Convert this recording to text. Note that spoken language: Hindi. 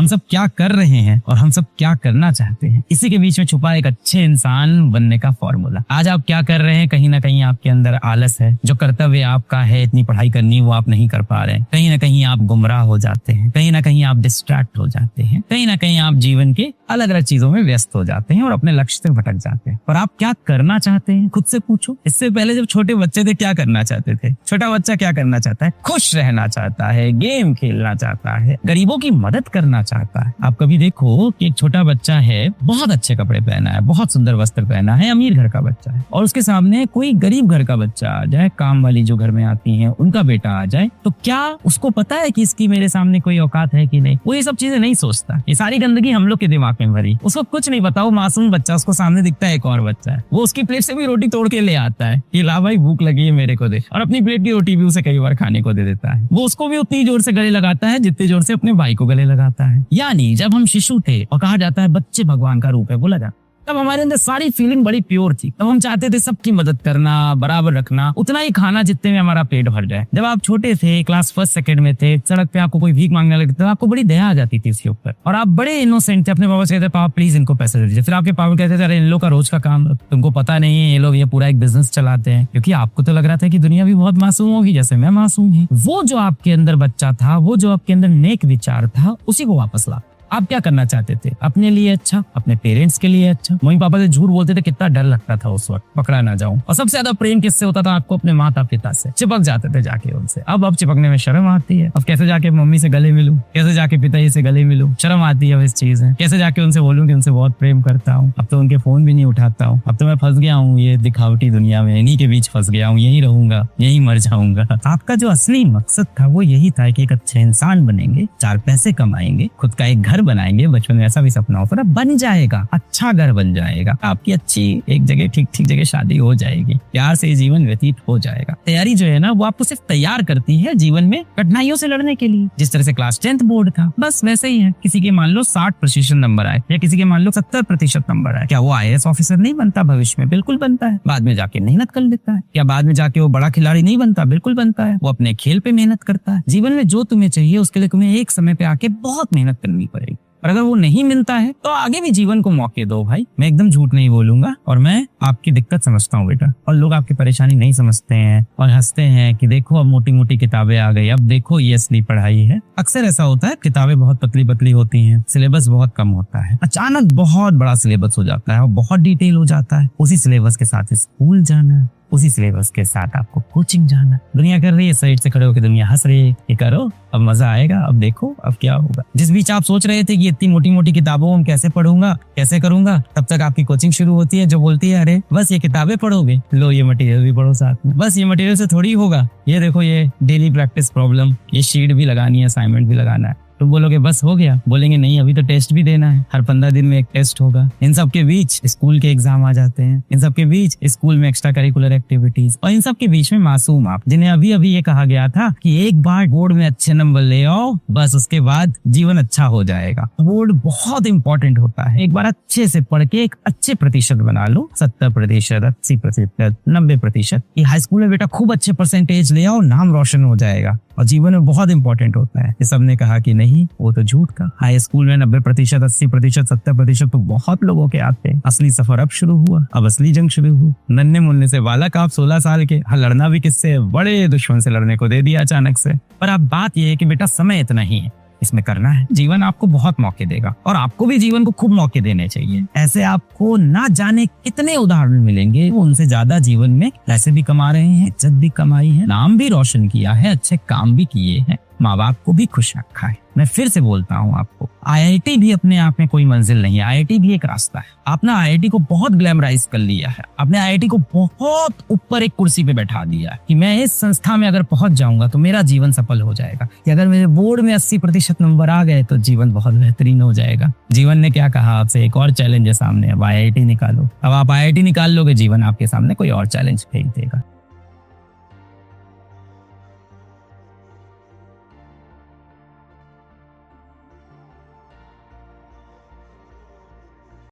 हम सब क्या कर रहे हैं और हम सब क्या करना चाहते हैं, इसी के बीच में छुपा एक अच्छे इंसान बनने का फॉर्मूला। आज आप क्या कर रहे हैं, कहीं ना कहीं आपके अंदर आलस है, जो कर्तव्य आपका है इतनी पढ़ाई करनी वो आप नहीं कर पा रहे हैं, कहीं ना कहीं आप गुमराह हो जाते हैं, कहीं ना कहीं आप डिस्ट्रैक्ट हो जाते हैं, कहीं ना कहीं आप जीवन के अलग अलग चीजों में व्यस्त हो जाते हैं और अपने लक्ष्य से भटक जाते हैं। पर आप क्या करना चाहते हैं खुद से पूछो। इससे पहले जब छोटे बच्चे थे क्या करना चाहते थे? छोटा बच्चा क्या करना चाहता है? खुश रहना चाहता है, गेम खेलना चाहता है, गरीबों की मदद करना चाहता है। आप कभी देखो कि एक छोटा बच्चा है, बहुत अच्छे कपड़े पहना है, बहुत सुंदर वस्त्र पहना है, अमीर घर का बच्चा है, और उसके सामने कोई गरीब घर का बच्चा आ जाए, काम वाली जो घर में आती है उनका बेटा आ जाए, तो क्या उसको पता है कि इसकी मेरे सामने कोई औकात है कि नहीं? वो ये सब चीजें नहीं सोचता। ये सारी गंदगी हम लोग के दिमाग में भरी, उसको कुछ नहीं पता। वो मासूम बच्चा, उसको सामने दिखता है एक और बच्चा है, वो उसकी प्लेट से भी रोटी तोड़ के ले आता है कि ला भाई भूख लगी है मेरे को दे, और अपनी प्लेट की रोटी भी उसे कई बार खाने को दे देता है। वो उसको भी उतनी जोर से गले लगाता है जितनी जोर से अपने भाई को गले लगाता है। यानी जब हम शिशु थे और कहा जाता है बच्चे भगवान का रूप है बोला जाता, तब हमारे अंदर सारी फीलिंग बड़ी प्योर थी। तब हम चाहते थे सबकी मदद करना, बराबर रखना, उतना ही खाना जितने में हमारा पेट भर जाए। जब आप छोटे थे, क्लास फर्स्ट सेकंड में थे, सड़क पे आपको कोई भीख मांगने लगता तो आपको बड़ी दया आ जाती थी इसके ऊपर, और आप बड़े इनोसेंट थे। अपने पापा से कहते पापा प्लीज इनको पैसे दे दीजिए, फिर आपके पापा कहते थे अरे इन लोग का रोज का काम, तुमको पता नहीं है ये लोग ये पूरा एक बिजनेस चलाते हैं। क्योंकि आपको तो लग रहा था कि दुनिया भी बहुत मासूम होगी जैसे मैं मासूम हूँ। वो जो आपके अंदर बच्चा था, वो जो आपके अंदर नेक विचार था, उसी को वापस ला। आप क्या करना चाहते थे? अपने लिए अच्छा, अपने पेरेंट्स के लिए अच्छा। मम्मी पापा से झूठ बोलते थे, कितना डर लगता था उस वक्त, पकड़ा ना जाऊं। और सबसे ज्यादा प्रेम किससे होता था आपको? अपने माता पिता से। चिपक जाते थे जाके उनसे। अब चिपकने में शर्म आती है। अब कैसे जाके मम्मी से गले मिलूं, कैसे जाके पिताजी से गले मिलूं, शर्म आती है। इस चीज है कैसे जाके उनसे बोलूं कि उनसे बहुत प्रेम करता हूँ। अब तो उनके फोन भी नहीं उठाता हूँ। अब तो मैं फंस गया हूँ ये दिखावटी दुनिया में, इन्हीं के बीच फंस गया हूँ, यही रहूंगा, यही मर जाऊंगा। आपका जो असली मकसद था वो यही था कि एक अच्छे इंसान बनेंगे, 4 पैसे कमाएंगे, खुद का एक घर बनाएंगे। बचपन में ऐसा भी सपना होता था, बन जाएगा, अच्छा घर बन जाएगा, आपकी अच्छी एक जगह ठीक जगह शादी हो जाएगी, प्यार से जीवन व्यतीत हो जाएगा। तैयारी जो है ना वो आपको सिर्फ तैयार करती है जीवन में कठिनाइयों से लड़ने के लिए। जिस तरह से क्लास 10th बोर्ड था, बस वैसे ही है। किसी के मान लो 60% नंबर आए या किसी के मान लो 70% नंबर आए, क्या वो IAS ऑफिसर नहीं बनता भविष्य में? बिल्कुल बनता है। बाद में जाके मेहनत कर लेता है। क्या बाद में जाके वो बड़ा खिलाड़ी नहीं बनता? बिल्कुल बनता है। वो अपने खेल पे मेहनत करता है। जीवन में जो तुम्हें चाहिए उसके लिए तुम्हें एक समय पे आके बहुत मेहनत करनी पड़ेगी, और अगर वो नहीं मिलता है तो आगे भी जीवन को मौके दो भाई। मैं एकदम झूठ नहीं बोलूंगा, और मैं आपकी दिक्कत समझता हूँ बेटा, और लोग आपकी परेशानी नहीं समझते हैं और हंसते हैं कि देखो अब मोटी मोटी किताबें आ गई, अब देखो ये असली पढ़ाई है। अक्सर ऐसा होता है, किताबें बहुत पतली पतली होती हैं, सिलेबस बहुत कम होता है, अचानक बहुत बड़ा सिलेबस हो जाता है और बहुत डिटेल हो जाता है। उसी सिलेबस के साथ स्कूल जाना, उसी सिलेबस के साथ आपको कोचिंग जाना। दुनिया कर रही है, साइड से खड़े होकर दुनिया हंस रही है, ये करो अब मजा आएगा, अब देखो अब क्या होगा। जिस बीच आप सोच रहे थे कि इतनी मोटी मोटी किताबों हम कैसे पढ़ूंगा, कैसे करूंगा, तब तक आपकी कोचिंग शुरू होती है जो बोलती है अरे बस ये किताबें पढ़ोगे, लो ये मटेरियल भी पढ़ो साथ में। बस ये मटेरियल से थोड़ी होगा, ये देखो ये डेली प्रैक्टिस प्रॉब्लम, ये शीट भी लगानी है, असाइनमेंट भी लगाना है। तो बोलोगे बस हो गया? बोलेंगे नहीं, अभी तो टेस्ट भी देना है, हर 15 दिन में एक टेस्ट होगा। इन सब के बीच स्कूल के एग्जाम आ जाते हैं, इन सब के बीच स्कूल में एक्स्ट्रा करिकुलर एक्टिविटीज, और इन सब के बीच में मासूम आप, जिन्हें अभी अभी ये कहा गया था कि एक बार बोर्ड में अच्छे नंबर ले आओ, बस उसके बाद जीवन अच्छा हो जाएगा। बोर्ड बहुत इंपॉर्टेंट होता है। एक बार अच्छे से पढ़ के एक अच्छे प्रतिशत बना लो, 70%, 80%, 90%। ये हाई स्कूल में बेटा खूब अच्छे परसेंटेज ले आओ, नाम रोशन हो जाएगा और जीवन में बहुत इंपॉर्टेंट होता है। ये सबने कहा कि नहीं, वो तो झूठ का। हाई स्कूल में 90%, 80%, 70% तो बहुत लोगों के आते हैं। असली सफर अब शुरू हुआ, अब असली जंग शुरू हुई। नन्हे मुन्ने से बालक आप 16 साल के, लड़ना भी किससे? बड़े दुश्मन से लड़ने को दे दिया अचानक से। पर अब बात यह है कि बेटा समय इतना ही है, इसमें करना है। जीवन आपको बहुत मौके देगा और आपको भी जीवन को खूब मौके देने चाहिए। ऐसे आपको ना जाने कितने उदाहरण मिलेंगे, वो उनसे ज्यादा जीवन में पैसे भी कमा रहे हैं, इज्जत भी कमाई है, नाम भी रोशन किया है, अच्छे काम भी किए हैं, माँ बाप को भी खुश रखा है। मैं फिर से बोलता हूँ आपको, IIT भी अपने आप में कोई मंजिल नहीं है, IIT भी एक रास्ता है। आपने IIT को बहुत ग्लैमराइज कर लिया है, आपने IIT को बहुत ऊपर एक कुर्सी पे बैठा दिया है कि मैं इस संस्था में अगर पहुंच जाऊंगा तो मेरा जीवन सफल हो जाएगा, कि अगर मेरे बोर्ड में 80% नंबर आ गए तो जीवन बहुत बेहतरीन हो जाएगा। जीवन ने क्या कहा आपसे? एक और चैलेंज है सामने, अब IIT निकालो। अब आप IIT निकाल लोगे, जीवन आपके सामने कोई और चैलेंज फेंक देगा।